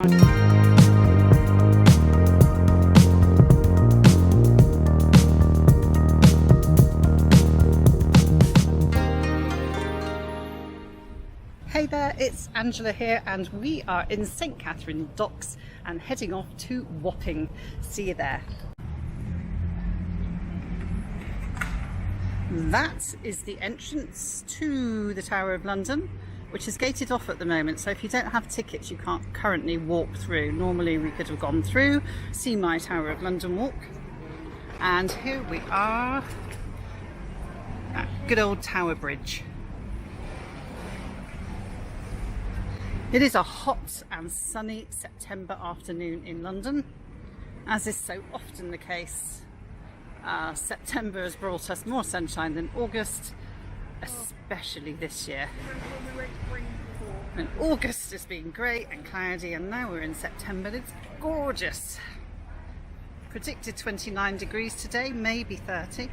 Hey there, it's Angela here and we are in St Katharine Docks and heading off to Wapping. See you there. That is the entrance to the Tower of London, which is gated off at the moment, so if you don't have tickets you can't currently walk through. Normally we could have gone through, see my Tower of London walk, and here we are at good old Tower Bridge. It is a hot and sunny September afternoon in London, as is so often the case. September has brought us more sunshine than August, especially this year. And August has been grey and cloudy, and now we're in September. It's gorgeous. Predicted 29 degrees today, maybe 30.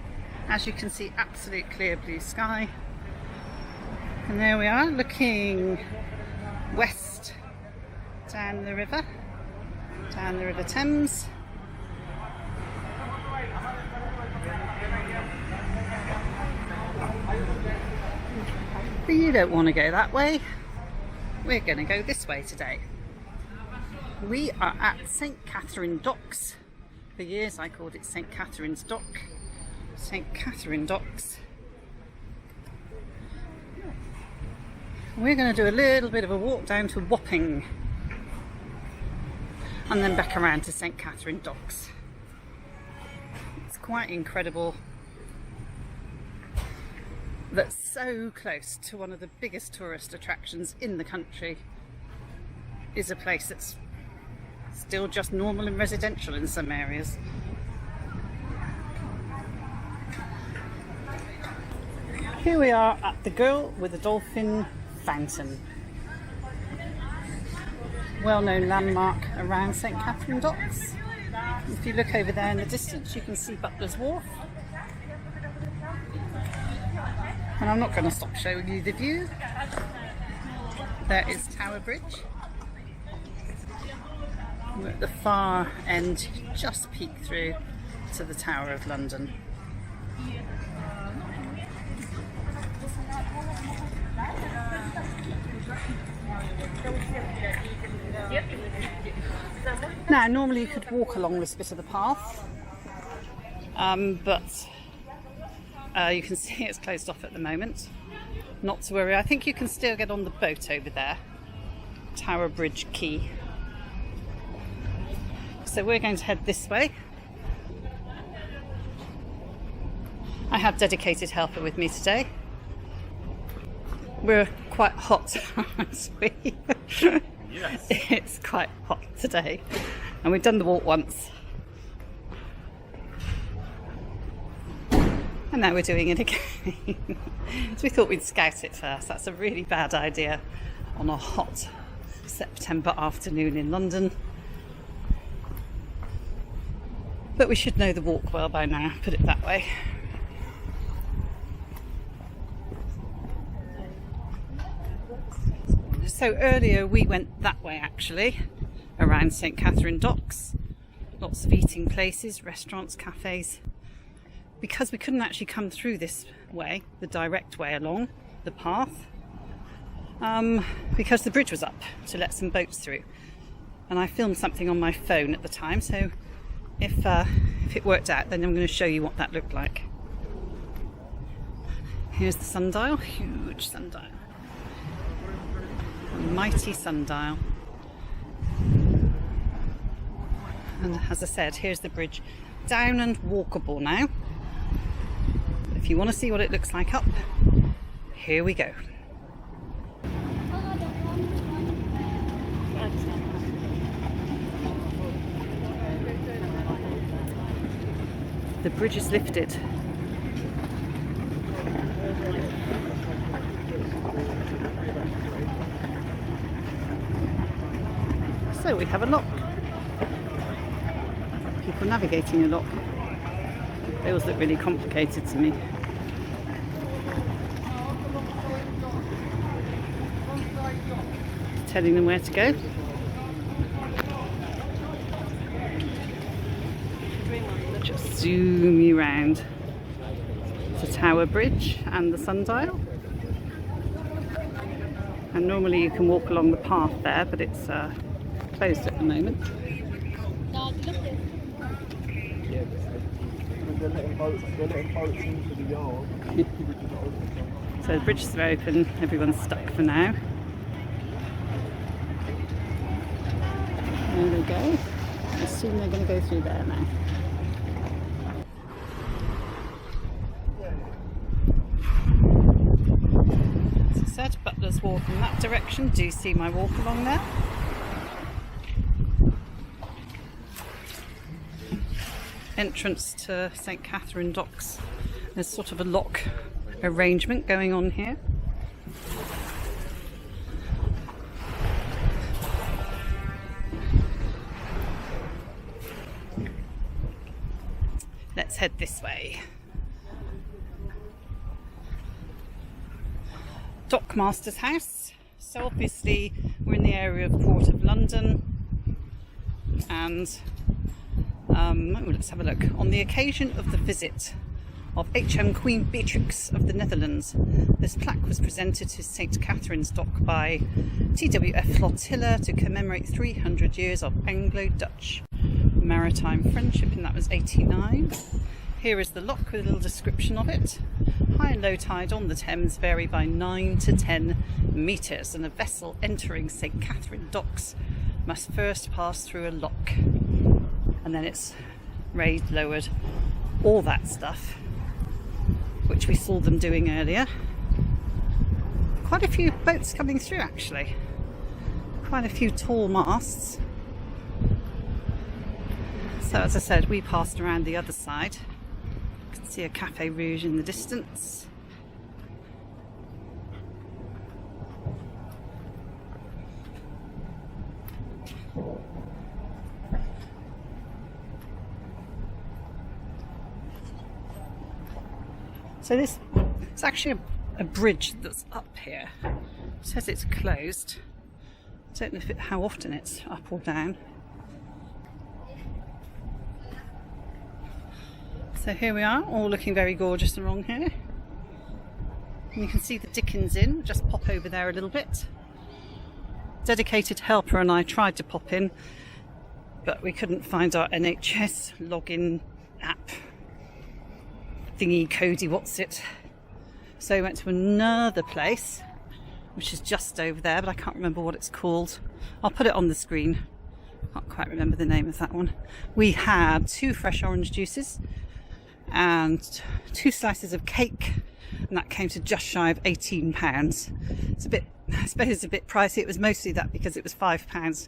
As you can see, absolute clear blue sky. And there we are, looking west down the river Thames. But you don't want to go that way. We're going to go this way today. We are at St Katharine Docks. For years I called it St Katharine's Dock. St Katharine Docks. We're going to do a little bit of a walk down to Wapping and then back around to St Katharine Docks. It's quite incredible that so close to one of the biggest tourist attractions in the country is a place that's still just normal and residential in some areas. Here we are at the Girl with the Dolphin fountain. Well-known landmark around St Katharine Docks. If you look over there in the distance you can see Butler's Wharf. And I'm not going to stop showing you the view. There is Tower Bridge. We're at the far end, just peek through to the Tower of London. Now, normally you could walk along this bit of the path, but you can see it's closed off at the moment. Not to worry, I think you can still get on the boat over there, Tower Bridge Quay. So we're going to head this way. I have dedicated helper with me today. We're quite hot, aren't we? Yes. It's quite hot today, and we've done the walk once. And now we're doing it again. So we thought we'd scout it first. That's a really bad idea on a hot September afternoon in London. But we should know the walk well by now, put it that way. So earlier we went that way actually, around St Katharine Docks. Lots of eating places, restaurants, cafes. Because we couldn't actually come through this way, the direct way along the path, because the bridge was up to let some boats through. And I filmed something on my phone at the time, so if it worked out, then I'm going to show you what that looked like. Here's the sundial, huge sundial. A mighty sundial. And as I said, here's the bridge down and walkable now. If you want to see what it looks like up, here we go. The bridge is lifted. So we have a lock. People navigating a lock. They always look really complicated to me. Telling them where to go. zoom you round to Tower Bridge and the Sundial. And normally you can walk along the path there, but it's closed at the moment. So the bridges are open, everyone's stuck for now. There we go. I assume they're going to go through there now. As I said, Butler's Walk in that direction. Do you see my walk along there? Entrance to St Katharine Docks. There's sort of a lock arrangement going on here. Let's head this way. Dockmaster's house. So obviously we're in the area of Port of London, and let's have a look. On the occasion of the visit of HM Queen Beatrix of the Netherlands, this plaque was presented to St Katharine's Dock by TWF Flotilla to commemorate 300 years of Anglo-Dutch maritime friendship, and that was 89. Here is the lock with a little description of it. High and low tide on the Thames vary by 9 to 10 metres, and a vessel entering St Katharine Docks must first pass through a lock. And then it's raised, lowered, all that stuff, which we saw them doing earlier. Quite a few boats coming through actually. Quite a few tall masts. So as I said, we passed around the other side. You can see a Café Rouge in the distance. So this is actually a bridge that's up here. It says it's closed. I don't know how often it's up or down. So here we are, all looking very gorgeous along here. And you can see the Dickens Inn. We'll just pop over there a little bit. Dedicated helper and I tried to pop in, but we couldn't find our NHS login app thingy cody what's it. So we went to another place, which is just over there, but I can't remember what it's called. I'll put it on the screen. Can't quite remember the name of that one. We had 2 fresh orange juices and 2 slices of cake, and that came to just shy of £18. It's a bit, I suppose it's a bit pricey. It was mostly that because it was £5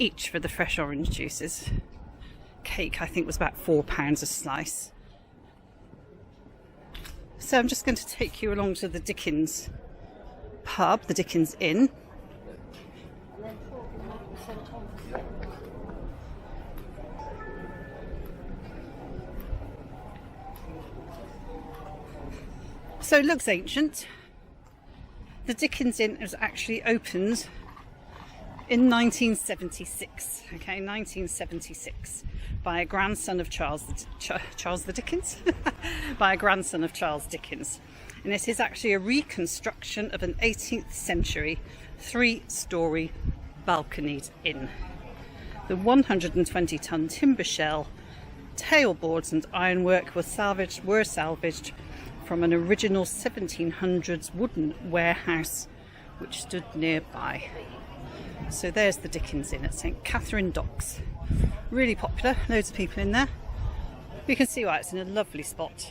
each for the fresh orange juices. Cake I think was about £4 a slice. So I'm just going to take you along to the Dickens pub, the Dickens Inn. So it looks ancient. The Dickens Inn was actually opened in 1976, okay, 1976, by a grandson of Charles the Dickens, by a grandson of Charles Dickens. And it is actually a reconstruction of an 18th century 3-storey balconied inn. The 120-ton timber shell, tailboards and ironwork were salvaged from an original 1700s wooden warehouse which stood nearby. So there's the Dickens Inn at St Katharine Docks. Really popular, loads of people in there. You can see why it's in a lovely spot.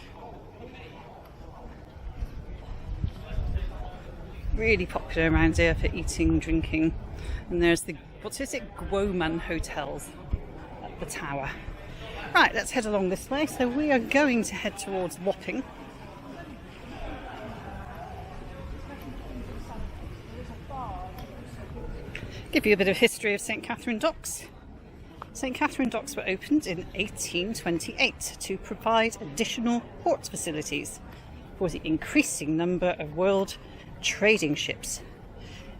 Really popular around here for eating, drinking. And there's the, what is it, Guoman Hotels at the tower. Right, let's head along this way. So we are going to head towards Wapping. Give you a bit of history of St Katharine Docks. St Katharine Docks were opened in 1828 to provide additional port facilities for the increasing number of world trading ships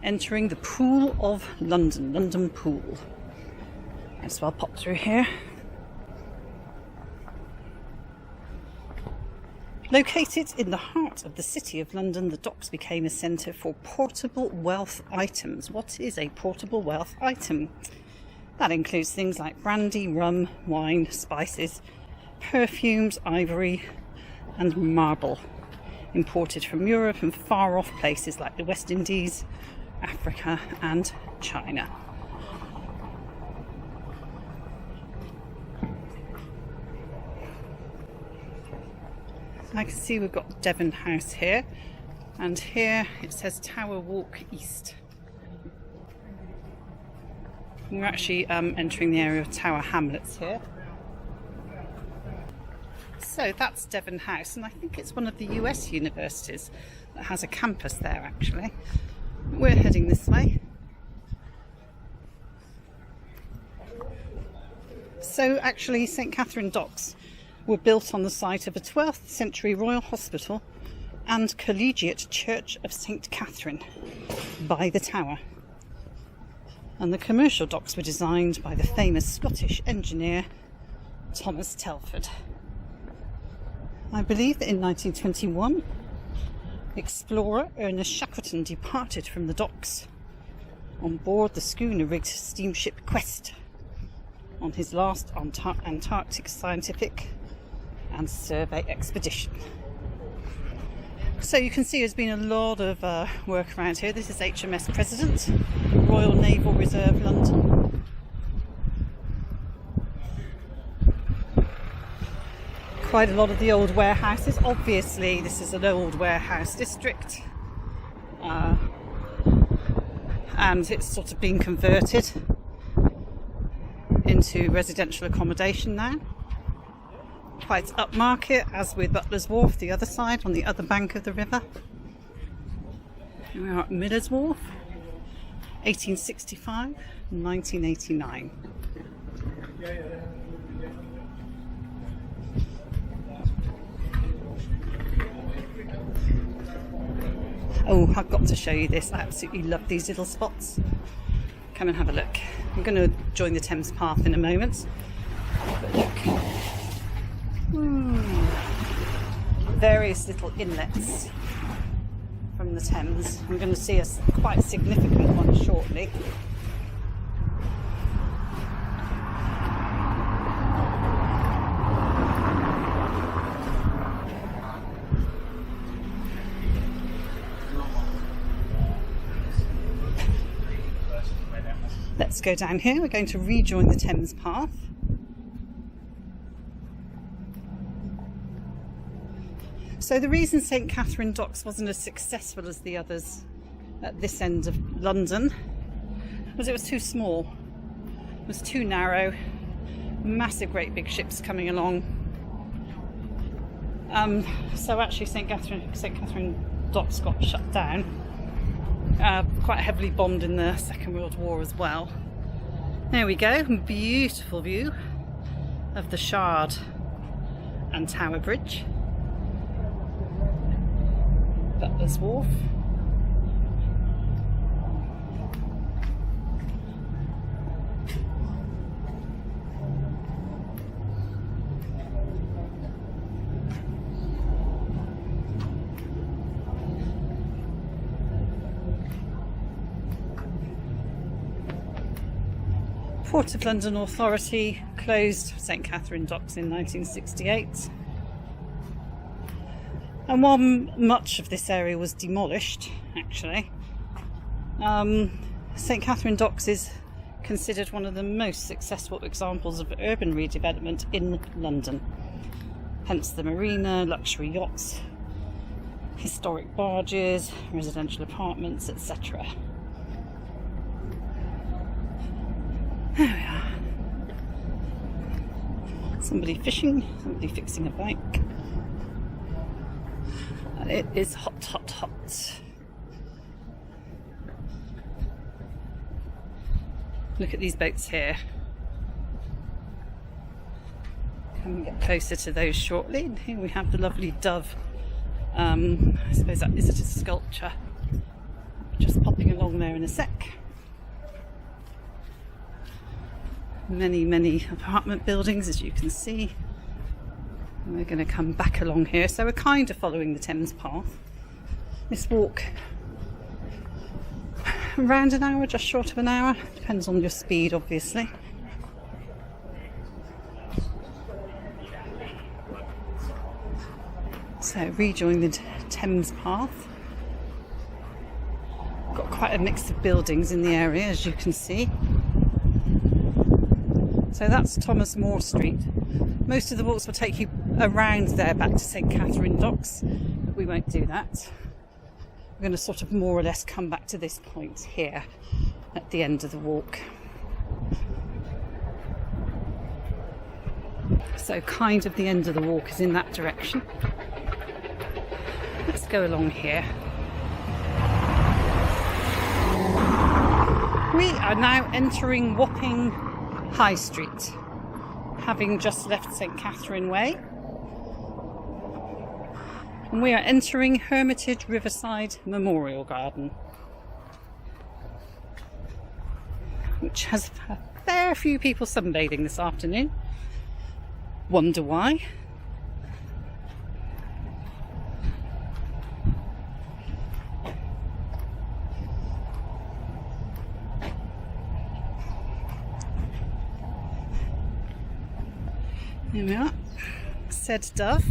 entering the Pool of London, London Pool. So I'll pop through here. Located in the heart of the City of London, the docks became a centre for portable wealth items. What is a portable wealth item? That includes things like brandy, rum, wine, spices, perfumes, ivory and marble, imported from Europe and far off places like the West Indies, Africa and China. I can see we've got Devon House here, and here it says Tower Walk East. We're actually entering the area of Tower Hamlets here. So that's Devon House, and I think it's one of the US universities that has a campus there actually. We're heading this way. So actually St Katharine Docks were built on the site of a 12th century royal hospital and collegiate church of St Katharine by the Tower. And the commercial docks were designed by the famous Scottish engineer Thomas Telford. I believe that in 1921, explorer Ernest Shackleton departed from the docks on board the schooner-rigged steamship Quest on his last Antarctic scientific and survey expedition. So you can see there's been a lot of work around here. This is HMS President, Royal Naval Reserve, London. Quite a lot of the old warehouses. Obviously this is an old warehouse district, and it's sort of been converted into residential accommodation now. Quite upmarket, as with Butler's Wharf, the other side, on the other bank of the river. Here we are at Miller's Wharf, 1865 and 1989. Oh, I've got to show you this. I absolutely love these little spots. Come and have a look. I'm going to join the Thames Path in a moment. But look. Various little inlets from the Thames. I'm going to see a quite significant one shortly. Let's go down here. We're going to rejoin the Thames Path. So the reason St Katharine Docks wasn't as successful as the others at this end of London was it was too small. It was too narrow. Massive great big ships coming along. So actually St Katharine Docks got shut down. Quite heavily bombed in the Second World War as well. There we go, beautiful view of the Shard and Tower Bridge. Butler's Wharf. Port of London Authority closed St Katharine Docks in 1968. And while much of this area was demolished, actually, St Katharine Docks is considered one of the most successful examples of urban redevelopment in London. Hence the Marina, luxury yachts, historic barges, residential apartments, etc. There we are. Somebody fishing, somebody fixing a bike. And it is hot, hot, hot. Look at these boats here. Come and get closer to those shortly. And here we have the lovely dove. I suppose that is a sculpture. Just popping along there in a sec. Many, many apartment buildings, as you can see. And we're going to come back along here. So we're kind of following the Thames Path. This walk around an hour, just short of an hour. Depends on your speed, obviously. So rejoin the Thames Path. Got quite a mix of buildings in the area, as you can see. So that's Thomas More Street. Most of the walks will take you around there back to St Katharine Docks, but we won't do that. We're going to sort of more or less come back to this point here at the end of the walk. So kind of the end of the walk is in that direction. Let's go along here. We are now entering Wapping High Street, having just left St Katharine Way. And we are entering Hermitage Riverside Memorial Garden, which has a fair few people sunbathing this afternoon. Wonder why? Here we are, said dove.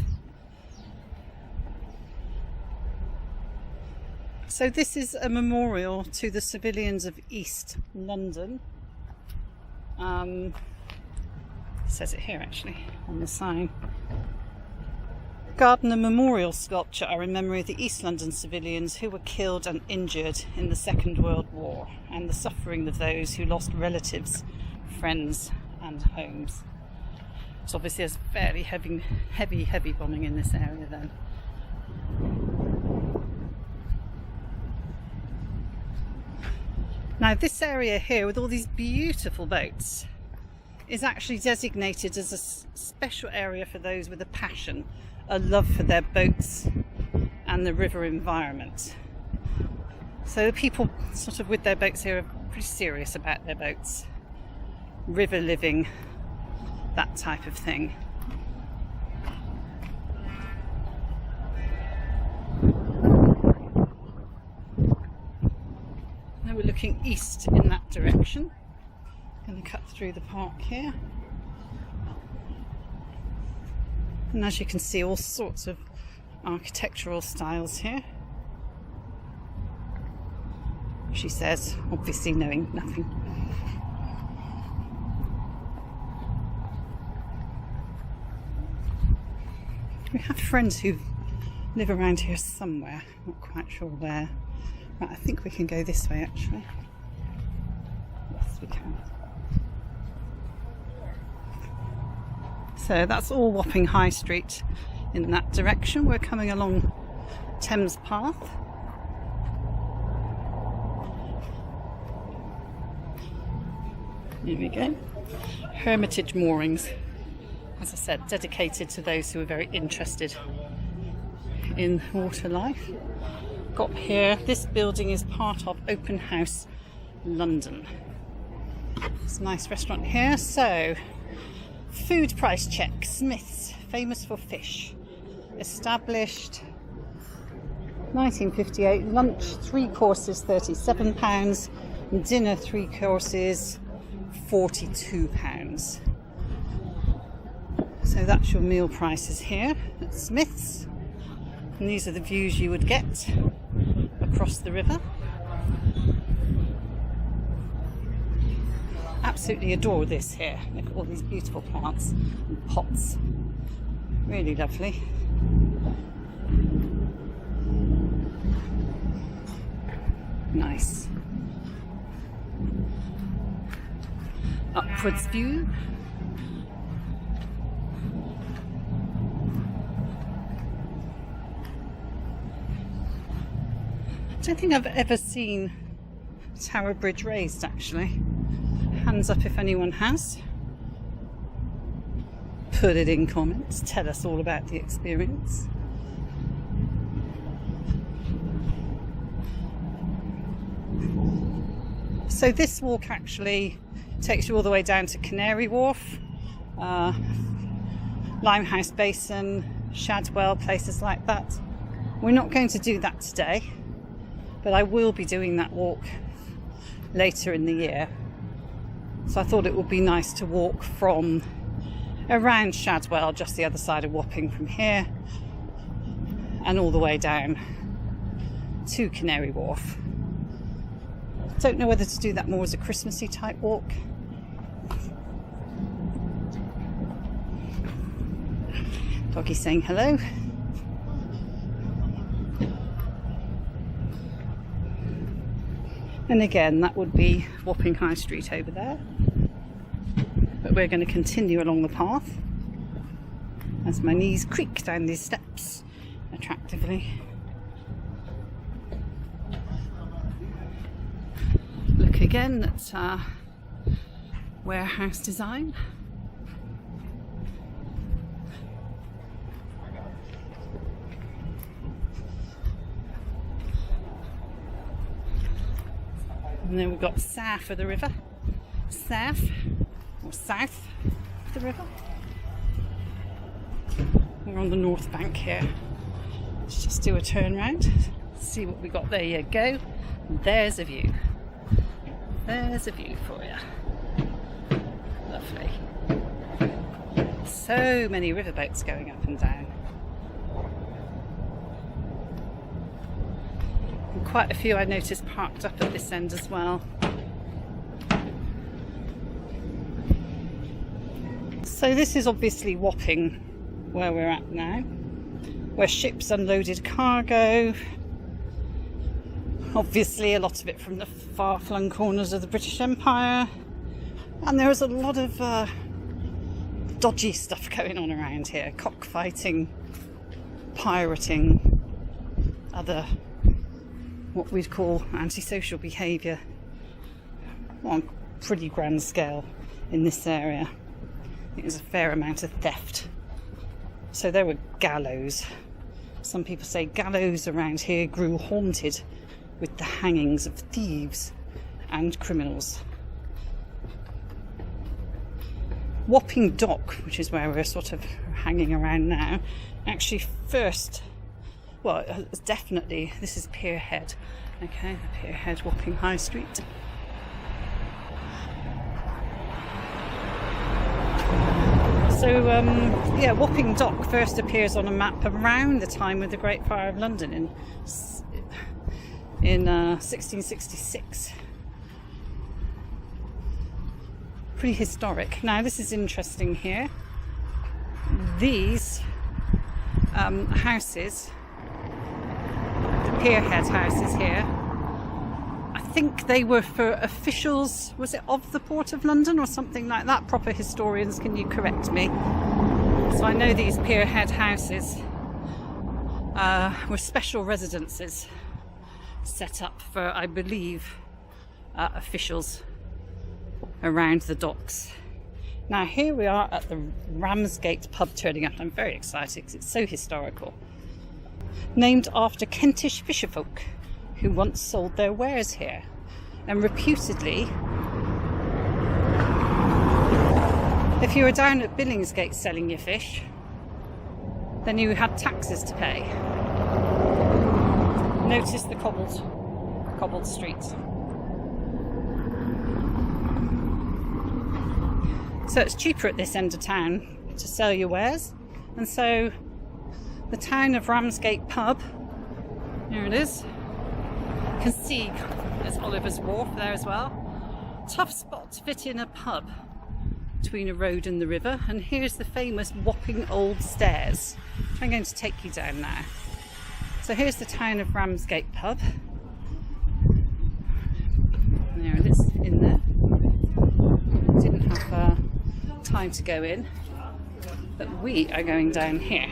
So this is a memorial to the civilians of East London. It says it here actually on the sign. Garden and memorial sculpture are in memory of the East London civilians who were killed and injured in the Second World War and the suffering of those who lost relatives, friends and homes. So obviously there's fairly heavy bombing in this area then. Now this area here with all these beautiful boats is actually designated as a special area for those with a passion, a love for their boats and the river environment. So the people sort of with their boats here are pretty serious about their boats, river living, that type of thing. Now we're looking east in that direction. Going to cut through the park here. And as you can see, all sorts of architectural styles here. She says, obviously knowing nothing. We have friends who live around here somewhere, not quite sure where. Right, I think we can go this way actually. Yes, we can. So that's all Wapping High Street in that direction. We're coming along Thames Path. Here we go. Hermitage Moorings. As I said, dedicated to those who are very interested in water life. Got here, this building is part of Open House London. It's a nice restaurant here. So, food price check. Smith's, famous for fish. Established 1958. Lunch 3 courses £37. Dinner 3 courses £42. So that's your meal prices here at Smith's. And these are the views you would get across the river. Absolutely adore this here. Look at all these beautiful plants and pots. Really lovely. Nice. Upwards view. I don't think I've ever seen Tower Bridge raised actually. Hands up if anyone has. Put it in comments, tell us all about the experience. So this walk actually takes you all the way down to Canary Wharf. Limehouse Basin, Shadwell, places like that. We're not going to do that today, but I will be doing that walk later in the year. So I thought it would be nice to walk from around Shadwell, just the other side of Wapping from here, and all the way down to Canary Wharf. Don't know whether to do that more as a Christmassy type walk. Doggy saying hello. And again, that would be Wapping High Street over there. But we're going to continue along the path as my knees creak down these steps attractively. Look again at warehouse design. And then we've got south of the river, south of the river. We're on the north bank here. Let's just do a turn round, see what we got. There you go. There's a view. There's a view for you. Lovely. So many riverboats going up and down. And quite a few I noticed parked up at this end as well. So this is obviously Wapping, where we're at now, where ships unloaded cargo. Obviously a lot of it from the far-flung corners of the British Empire. And there was a lot of dodgy stuff going on around here. Cockfighting, pirating, other what we'd call antisocial behaviour on a pretty grand scale in this area. It was a fair amount of theft. So there were gallows. Some people say gallows around here grew haunted with the hangings of thieves and criminals. Wapping Dock, which is where we're sort of hanging around now, actually first, well, it's definitely, this is Pier Head. Okay, Pier Head, Wapping High Street. So, yeah, Wapping Dock first appears on a map around the time of the Great Fire of London in 1666. Pretty historic. Now, this is interesting here. These houses, the Pier Head houses here, I think they were for officials, was it of the Port of London or something like that? Proper historians, can you correct me? So I know these Pier Head houses were special residences set up for, I believe, officials around the docks. Now here we are at the Ramsgate pub turning up. I'm very excited because it's so historical. Named after Kentish fisherfolk who once sold their wares here, and reputedly, if you were down at Billingsgate selling your fish, then you had taxes to pay. Notice the cobbled streets. So it's cheaper at this end of town to sell your wares, and so the Town of Ramsgate pub, here it is. You can see there's Oliver's Wharf there as well. Tough spot to fit in a pub between a road and the river. And here's the famous Wapping Old Stairs. I'm going to take you down now. So here's the Town of Ramsgate pub. There it is, in there. Didn't have time to go in, but we are going down here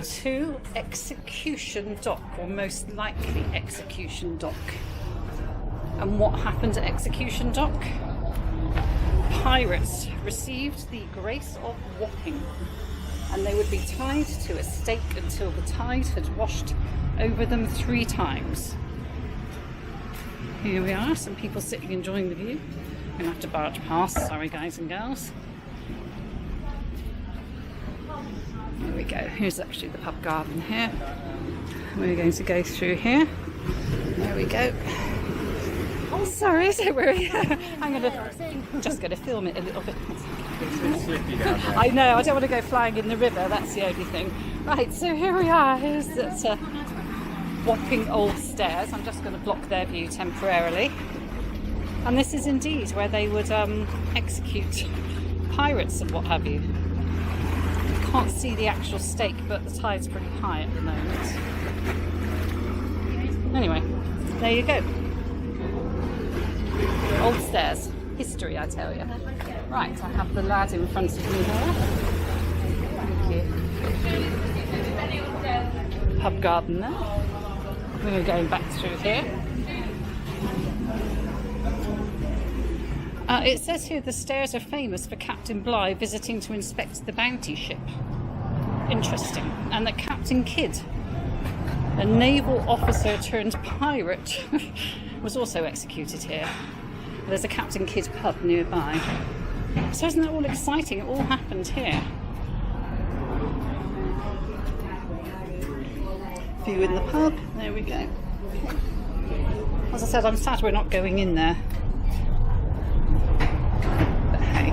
to Execution Dock, or most likely Execution Dock. And what happened at Execution Dock? Pirates received the grace of Wapping, and they would be tied to a stake until the tide had washed over them 3 times. Here we are, some people sitting enjoying the view. I'm going to have to barge past, sorry guys and girls. Here we go. Here's actually the pub garden here. We're going to go through here. There we go. Oh, sorry, don't worry. I'm just going to film it a little bit. I know, I don't want to go flying in the river, that's the only thing. Right, so here we are. Here's at Wapping Old Stairs. I'm just going to block their view temporarily. And this is indeed where they would execute pirates and what have you. You can't see the actual stake, but the tide's pretty high at the moment. Anyway, there you go. Old Stairs. History, I tell you. Right, I have the lad in front of me here. Thank you. Pub garden there. We're going back through here. It says here the stairs are famous for Captain Bligh visiting to inspect the bounty ship. Interesting. And that Captain Kidd, a naval officer turned pirate, was also executed here. There's a Captain Kidd pub nearby. So isn't that all exciting? It all happened here. View in the pub. There we go. As I said, I'm sad we're not going in there. But hey.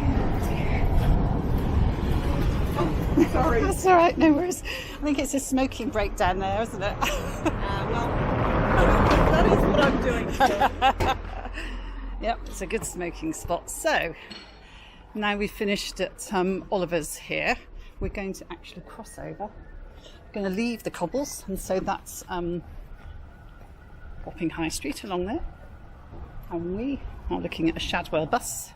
Oh, sorry. That's all right, no worries. I think it's a smoking break down there, isn't it? Well, that is what I'm doing today. Yep, it's a good smoking spot. So, now we've finished at Oliver's here, we're going to actually cross over. We're going to leave the cobbles, and so that's Wapping High Street along there. And we are looking at a Shadwell bus.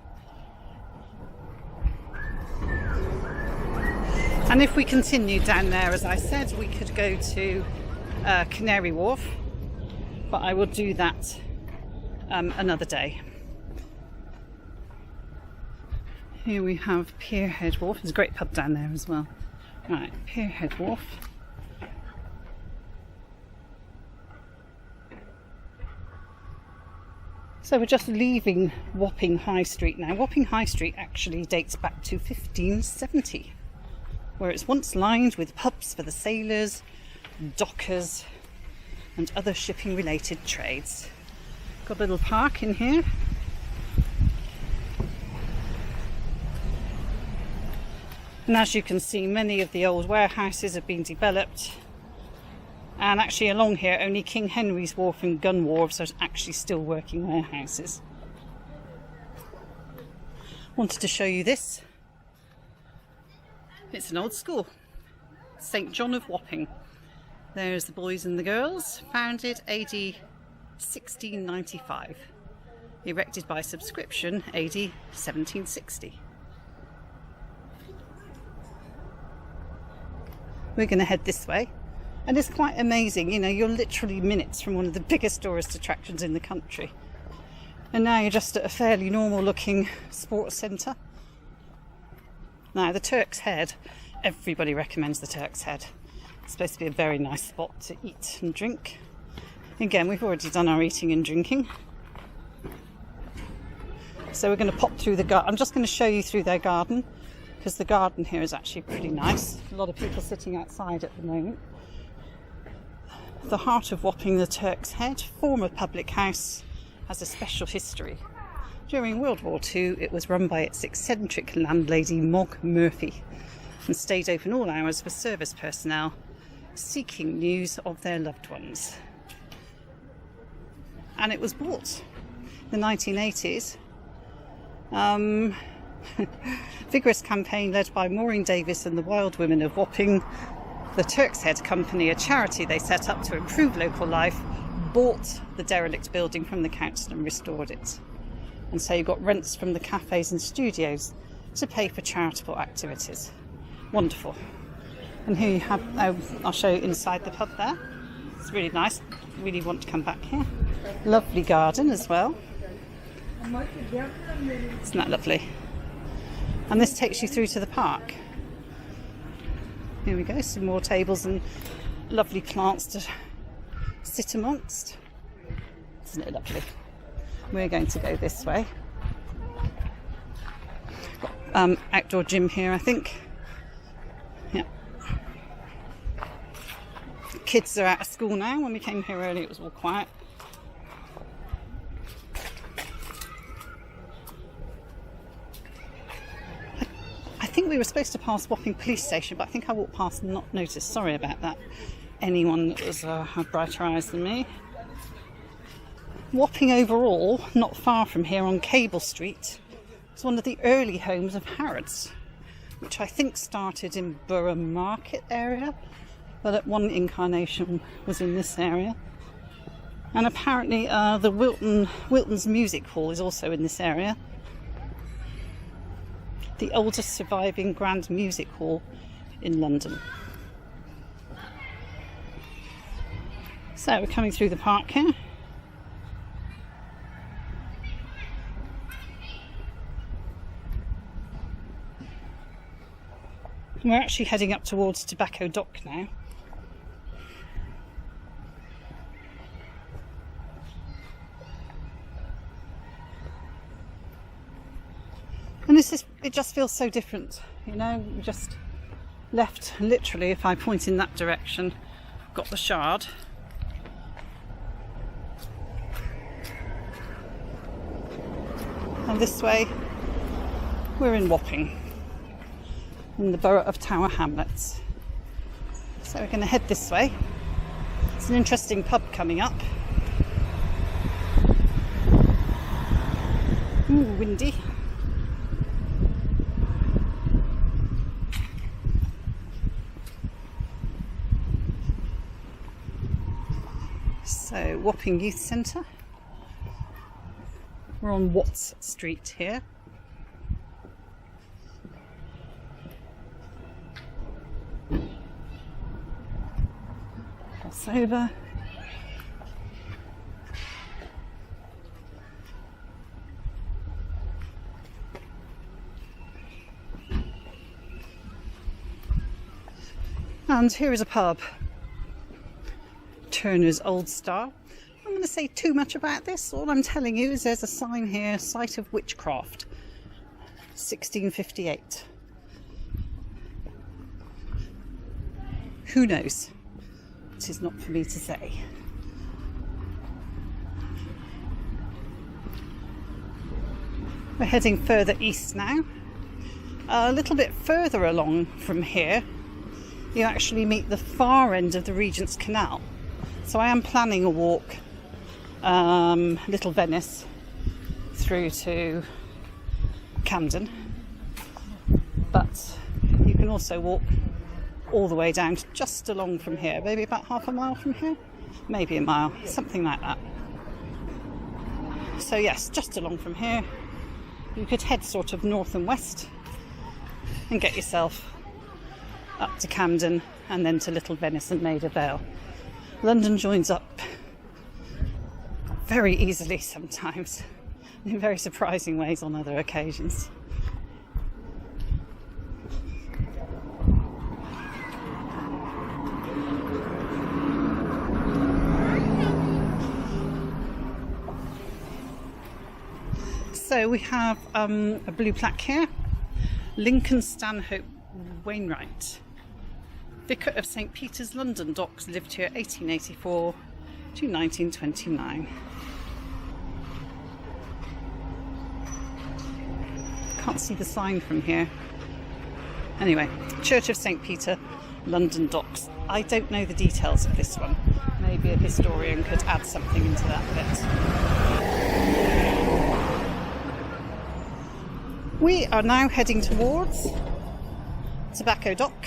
And if we continue down there, as I said, we could go to Canary Wharf, but I will do that another day. Here we have Pier Head Wharf. There's a great pub down there as well. Right, Pier Head Wharf. So we're just leaving Wapping High Street now. Wapping High Street actually dates back to 1570, where it's once lined with pubs for the sailors, dockers and other shipping related trades. Got a little park in here. And as you can see, many of the old warehouses have been developed. And actually along here, only King Henry's Wharf and Gun Wharves are actually still working warehouses. Wanted to show you this. It's an old school. St John of Wapping. There's the boys and the girls. Founded AD 1695. Erected by subscription AD 1760. We're going to head this way, and it's quite amazing, you know, you're literally minutes from one of the biggest tourist attractions in the country, and now you're just at a fairly normal looking sports centre. Now the Turks Head, everybody recommends the Turks Head. It's supposed to be a very nice spot to eat and drink. Again, we've already done our eating and drinking, so we're going to pop through the garden. I'm just going to show you through their garden, because the garden here is actually pretty nice. A lot of people sitting outside at the moment. The heart of Wapping, the Turks Head, former public house, has a special history. During World War II, it was run by its eccentric landlady Mog Murphy and stayed open all hours for service personnel seeking news of their loved ones. And it was bought in the 1980s. Vigorous campaign led by Maureen Davis and the Wild Women of Wapping. The Turks Head Company, a charity they set up to improve local life, bought the derelict building from the council and restored it. And so you got rents from the cafes and studios to pay for charitable activities. Wonderful. And here you have, I'll show you inside the pub there. It's really nice. Really want to come back here. Lovely garden as well. Isn't that lovely? And this takes you through to the park. Here we go, some more tables and lovely plants to sit amongst. Isn't it lovely? We're going to go this way. Outdoor gym here, I think. Yeah. kids are out of school now. When we came here early, it was all quiet. I think we were supposed to pass Wapping Police Station, but I think I walked past and not noticed. Sorry about that. Anyone that was had brighter eyes than me. Wapping overall, not far from here on Cable Street, is one of the early homes of Harrods, which I think started in Borough Market area, but at one incarnation was in this area. And apparently the Wilton's Music Hall is also in this area. The oldest surviving grand music hall in London. So we're coming through the park here. We're actually heading up towards Tobacco Dock now. And it just feels so different, you know. We just left, literally, if I point in that direction, got the Shard. And this way, we're in Wapping, in the borough of Tower Hamlets. So we're going to head this way. It's an interesting pub coming up. Ooh, windy. So, Wapping Youth Centre. We're on Watts Street here. Cross over. And here is a pub. Turner's Old Star. I'm going to say too much about this. All I'm telling you is there's a sign here, site of witchcraft, 1658. Who knows? It is not for me to say. We're heading further east now. A little bit further along from here, you actually meet the far end of the Regent's Canal. So I am planning a walk, Little Venice, through to Camden. But you can also walk all the way down just along from here, maybe about half a mile from here, maybe a mile, something like that. So yes, just along from here, you could head sort of north and west and get yourself up to Camden and then to Little Venice and Maida Vale. London joins up very easily sometimes, in very surprising ways on other occasions. So we have a blue plaque here. Lincoln Stanhope Wainwright, Vicar of St Peter's, London Docks, lived here 1884 to 1929. Can't see the sign from here. Anyway, Church of St Peter, London Docks. I don't know the details of this one. Maybe a historian could add something into that bit. We are now heading towards Tobacco Dock.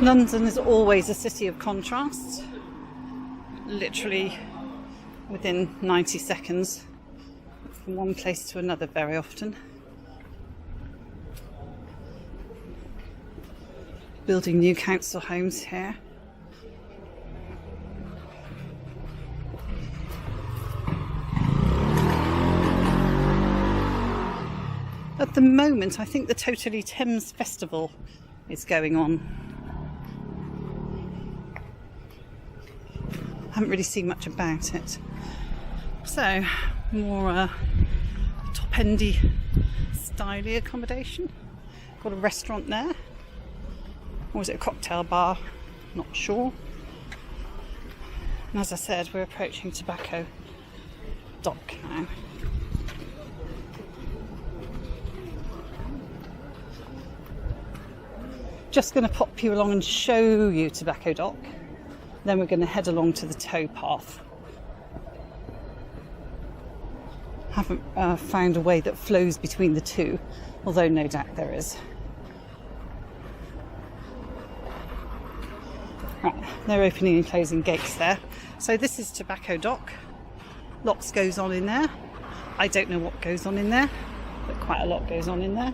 London is always a city of contrasts, literally within 90 seconds from one place to another very often. Building new council homes here. At the moment, I think the Totally Thames Festival is going on. I haven't really seen much about it. So, more top-endy, styly accommodation. Got a restaurant there. Or is it a cocktail bar? Not sure. And as I said, we're approaching Tobacco Dock now. Just going to pop you along and show you Tobacco Dock. Then we're going to head along to the tow path. Haven't found a way that flows between the two, although no doubt there is. Right, they're opening and closing gates there. So this is Tobacco Dock. Lots goes on in there. I don't know what goes on in there, but quite a lot goes on in there.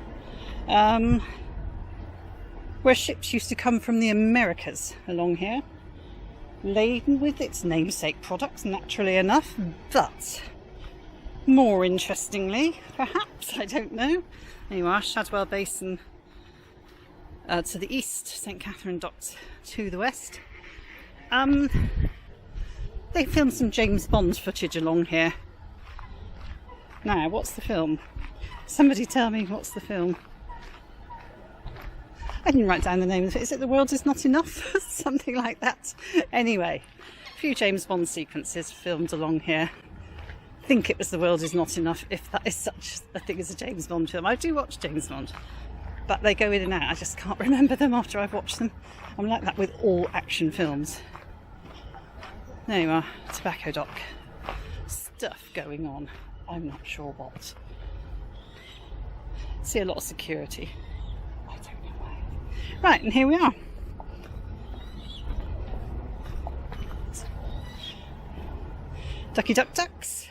Where ships used to come from the Americas along here, laden with its namesake products, naturally enough, but more interestingly, perhaps, I don't know. Anyway, Shadwell Basin to the east, St Katharine Docks to the west. They filmed some James Bond footage along here. Now, what's the film? Somebody tell me what's the film. I didn't write down the name of it. Is it The World Is Not Enough? Something like that. Anyway, a few James Bond sequences filmed along here. I think it was The World Is Not Enough, if that is such a thing as a James Bond film. I do watch James Bond, but they go in and out. I just can't remember them after I've watched them. I'm like that with all action films. There you are, Tobacco Dock. Stuff going on. I'm not sure what. See a lot of security. I don't know why. Right, and here we are. Ducky Duck Ducks.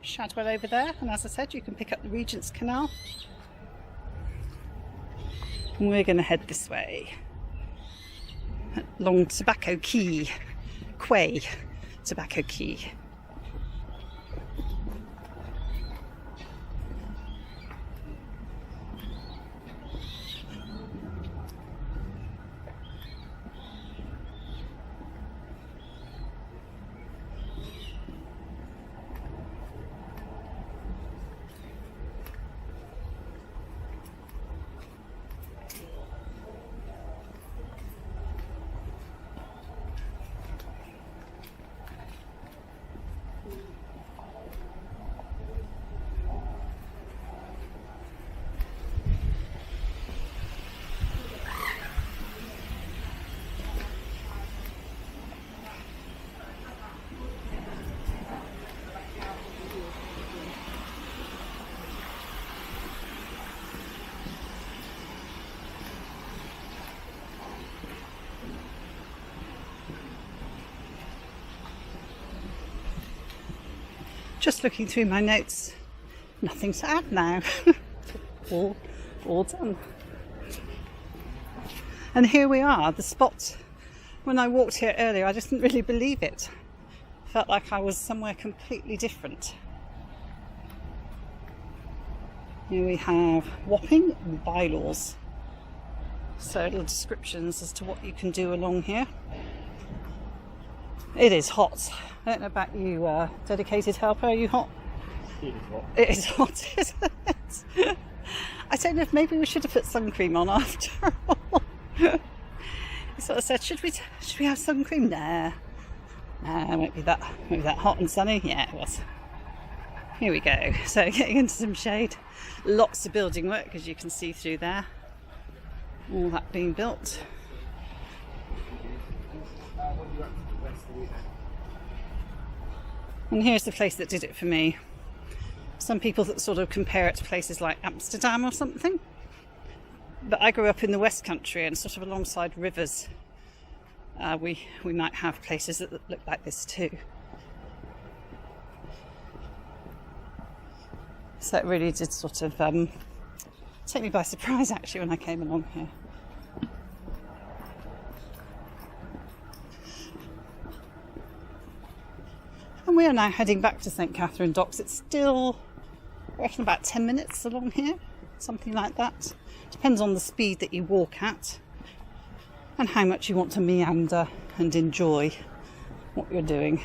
Shadwell over there, and as I said, you can pick up the Regent's Canal. And we're going to head this way along Tobacco Quay, Tobacco Quay. Just looking through my notes, nothing to add now. all done. And here we are, the spot. When I walked here earlier, I just didn't really believe it. Felt like I was somewhere completely different. Here we have Wapping bylaws. So little descriptions as to what you can do along here. It is hot. I don't know about you, dedicated helper, are you hot? It is hot. It is hot, isn't it? I don't know if maybe we should have put sun cream on after all. He sort of said, should we have sun cream? Nah, it won't be that hot and sunny. Yeah, it was. Here we go. So getting into some shade. Lots of building work, as you can see through there. All that being built. And here's the place that did it for me. Some people that sort of compare it to places like Amsterdam or something. But I grew up in the West Country, and sort of alongside rivers, we might have places that look like this too. So it really did sort of take me by surprise actually when I came along here. And we are now heading back to St Katharine Docks. It's still, I reckon, about 10 minutes along here, something like that. Depends on the speed that you walk at and how much you want to meander and enjoy what you're doing.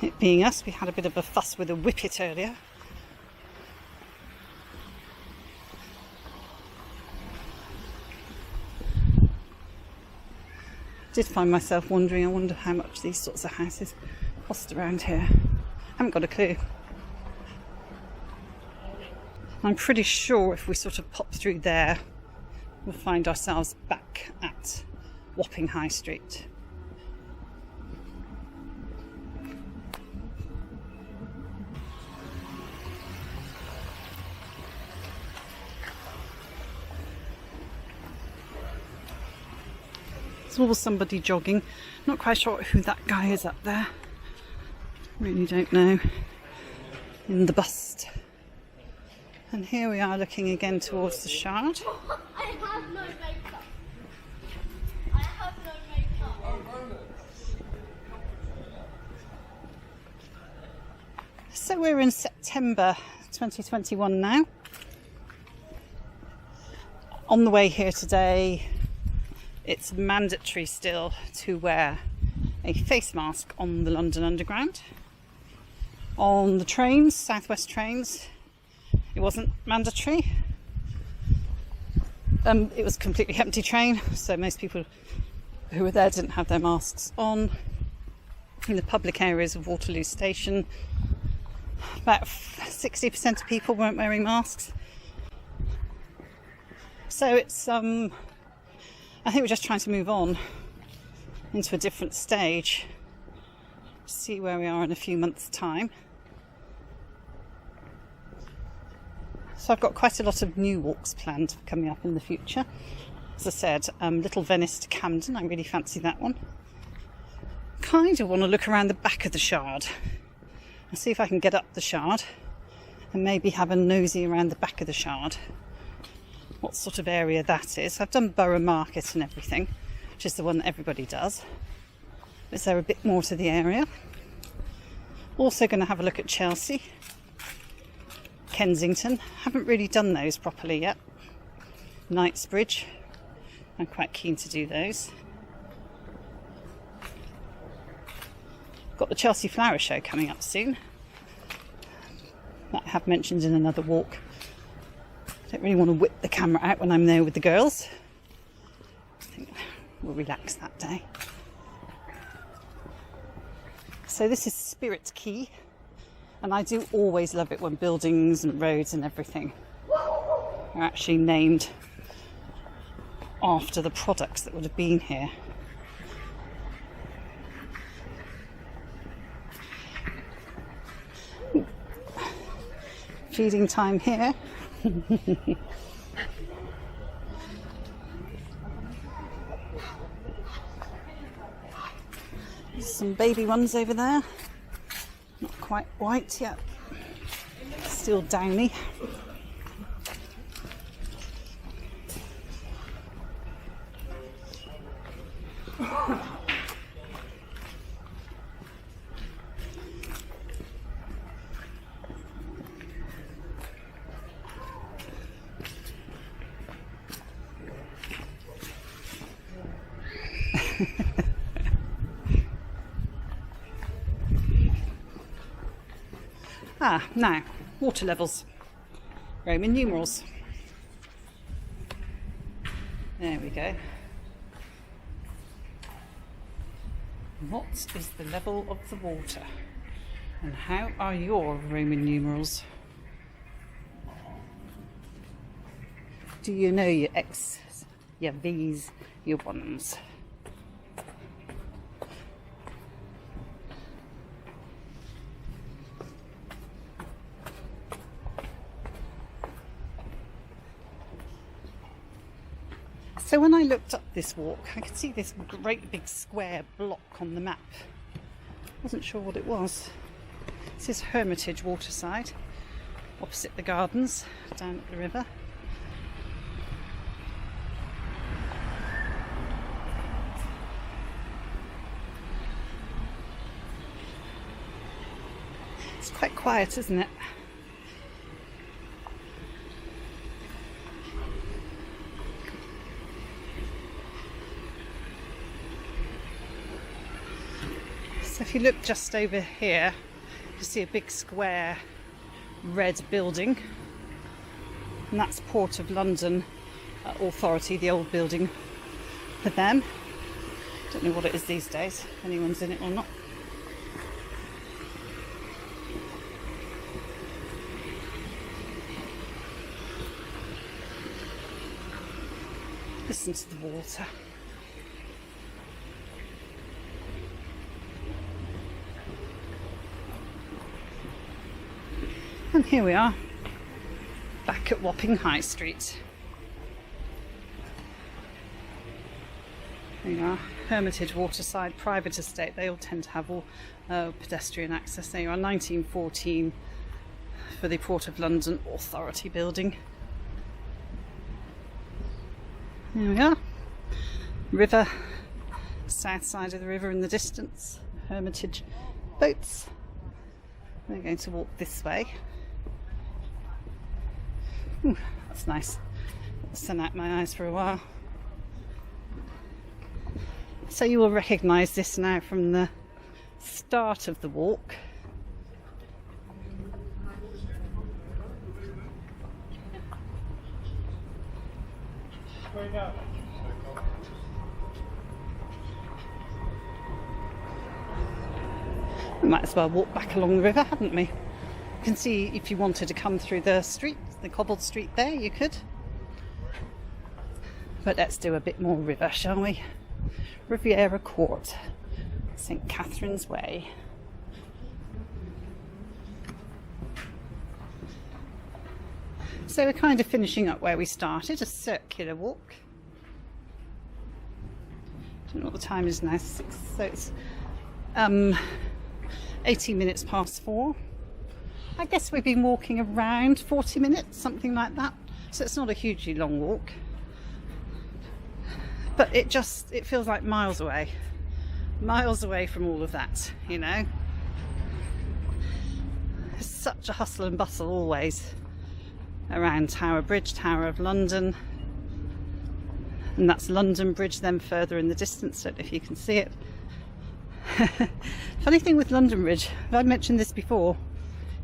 It being us, we had a bit of a fuss with a whippet earlier. Did find myself wondering, I wonder how much these sorts of houses cost around here. Haven't got a clue. I'm pretty sure if we sort of pop through there, we'll find ourselves back at Wapping High Street. There's always somebody jogging. Not quite sure who that guy is up there. Really don't know. In the bust. And here we are looking again towards the Shard. I have no makeup. I have no makeup. So we're in September 2021 now. On the way here today, it's mandatory still to wear a face mask on the London Underground. On the trains, Southwest trains, it wasn't mandatory. It was a completely empty train, so most people who were there didn't have their masks on. In the public areas of Waterloo Station, about 60% of people weren't wearing masks. So it's, I think we're just trying to move on into a different stage, see where we are in a few months' time. So I've got quite a lot of new walks planned coming up in the future. As I said, Little Venice to Camden, I really fancy that one. Kind of want to look around the back of the Shard and see if I can get up the Shard and maybe have a nosy around the back of the Shard. What sort of area that is. I've done Borough Market and everything, which is the one that everybody does. Is there a bit more to the area? Also going to have a look at Chelsea, Kensington. Haven't really done those properly yet. Knightsbridge. I'm quite keen to do those. Got the Chelsea Flower Show coming up soon. That I have mentioned in another walk. I don't really want to whip the camera out when I'm there with the girls. I think we'll relax that day. So this is Spirit Quay, and I do always love it when buildings and roads and everything are actually named after the products that would have been here. Feeding time here. Some baby ones over there, not quite white yet, still downy. Now, water levels, Roman numerals. There we go. What is the level of the water? And how are your Roman numerals? Do you know your X's, your V's, your 1s? So when I looked up this walk, I could see this great big square block on the map. Wasn't sure what it was. This is Hermitage Waterside, opposite the gardens, down at the river. It's quite quiet, isn't it? you look just over here, you see a big square red building, and that's Port of London Authority, the old building for them. Don't know what it is these days, if anyone's in it or not. Listen to the water. And here we are, back at Wapping High Street. There you are, Hermitage Waterside private estate. They all tend to have all pedestrian access. There you are, 1914 for the Port of London Authority building. Here we are, river, south side of the river in the distance, Hermitage boats. We're going to walk this way. Ooh, that's nice. Got the sun out my eyes for a while. So you will recognise this now from the start of the walk. We might as well walk back along the river, hadn't we? You can see if you wanted to come through the street, the cobbled street there, you could. But let's do a bit more river, shall we? Riviera Court, St Katharine's Way. So we're kind of finishing up where we started, a circular walk. Don't know what the time is now, 6, so it's 18 minutes past 4. I guess we've been walking around 40 minutes, something like that. So it's not a hugely long walk. But it feels like miles away from all of that, you know. There's such a hustle and bustle always around Tower Bridge, Tower of London, and that's London Bridge then further in the distance. Don't know if you can see it. Funny thing with London Bridge, I've mentioned this before,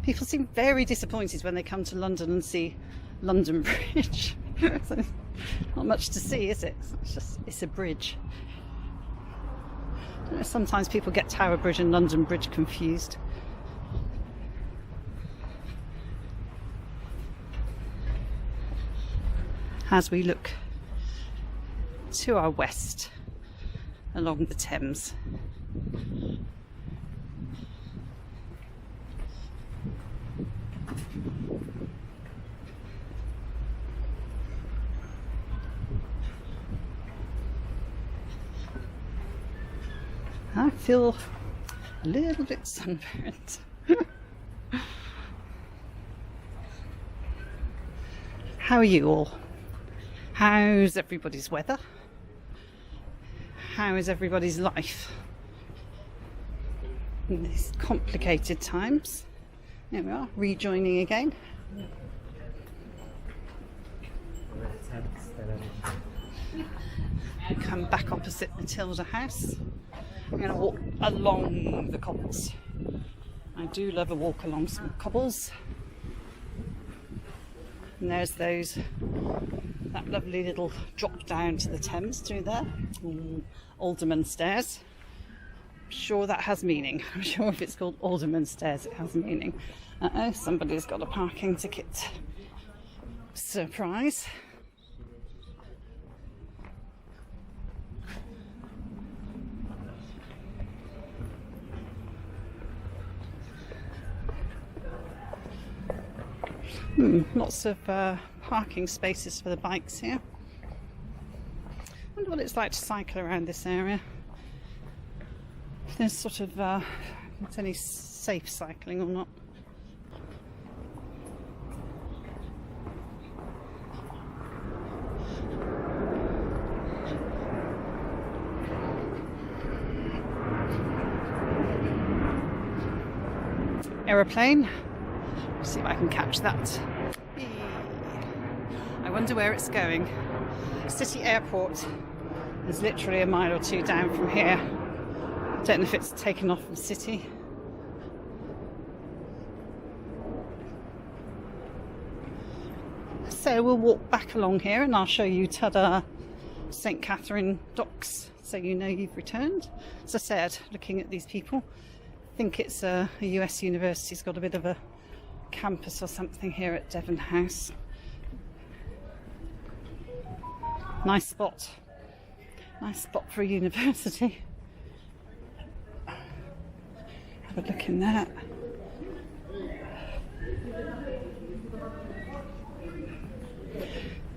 people seem very disappointed when they come to London and see London Bridge. So, not much to see, is it? It's a bridge. I don't know, sometimes people get Tower Bridge and London Bridge confused. As we look to our west along the Thames. I feel a little bit sunburnt. How are you all? How's everybody's weather? How is everybody's life in these complicated times? There we are, rejoining again. Come back opposite Matilda House. I'm going to walk along the cobbles. I do love a walk along some cobbles. And there's that lovely little drop down to the Thames through there. Alderman Stairs. I'm sure that has meaning. I'm sure if it's called Alderman Stairs it has meaning. Uh-oh, somebody's got a parking ticket. Surprise. Lots of parking spaces for the bikes here. I wonder what it's like to cycle around this area. If there's sort of it's any safe cycling or not. Aeroplane. See if I can catch that. I wonder where it's going. City Airport is literally a mile or two down from here. Don't know if it's taken off from the city. So we'll walk back along here and I'll show you, ta-da, St Katharine Docks, so you know you've returned. As I said, looking at these people, I think it's a US university's got a bit of a campus or something here at Devon House. Nice spot. Nice spot for a university. Have a look in there.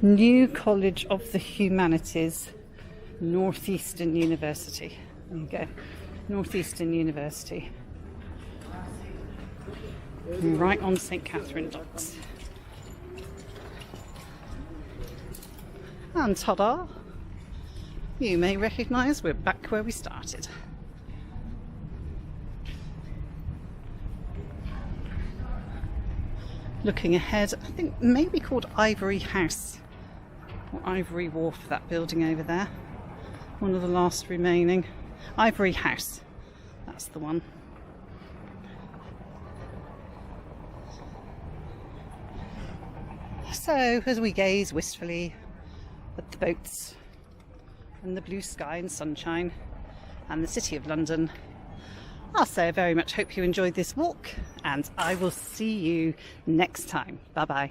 New College of the Humanities, Northeastern University. There you go, Northeastern University. Right on St Katharine Docks. And ta-da! You may recognise we're back where we started. Looking ahead, I think maybe called Ivory House. Or Ivory Wharf, that building over there. One of the last remaining. Ivory House, that's the one. So, as we gaze wistfully at the boats and the blue sky and sunshine and the City of London, I'll say I very much hope you enjoyed this walk, and I will see you next time. Bye bye.